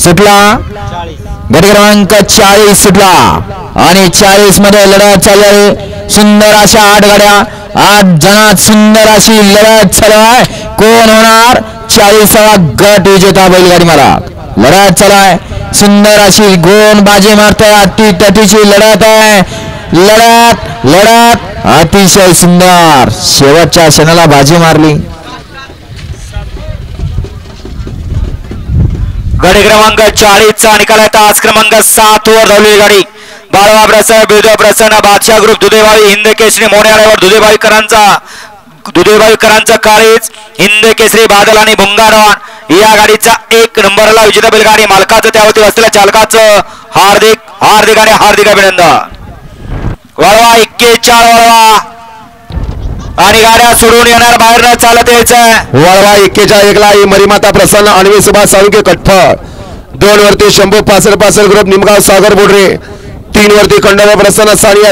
सुटला गट क्रमांक 40 सुटला आणि 40 मध्ये लढत चालू आहे। सुंदर अशा 8 गाड्या 8 जणात सुंदर अशी लढत चालू आहे। कोण होणार 40वा गट विजेता बैलगाडी मालक। लढत चालू आहे सुंदर अशी गोल बाजी मारते अटी तटीची लढत आहे। लढत लढत अतिशय सुंदर शेवटच्या क्षणाला बाजी मारली। गाडी क्रमांक 40 चा निकाल तास क्रमांक 7 वर धावलेली गाडी बाळवा प्रसन्न बिरदो प्रसन्न बादशाह ग्रुप दुधेबाई हिंद केसरी मोन्यावर दुधेबाईकरांचा काळीज हिंद केसरी बादल आणि भुंगारवान या गाडीचा 1 नंबरला विजेता बैलगाडी मालकाचं त्यावरती असलेल्या चालकाचं हार्दिक आणि हार्दिक अभिनंदन। वळवा 41 वळवा आणि गाड्या सोडून येणार बाहेर न चालत यायचं। वळवा 41 ला मरीमाता प्रसन्न अनवी सुभाष साळुंके कटफळ 2 वरती शंभू पासर ग्रुप निमगाव सागर बोडरे 3 वरती खंडोबा प्रसन्न सानिया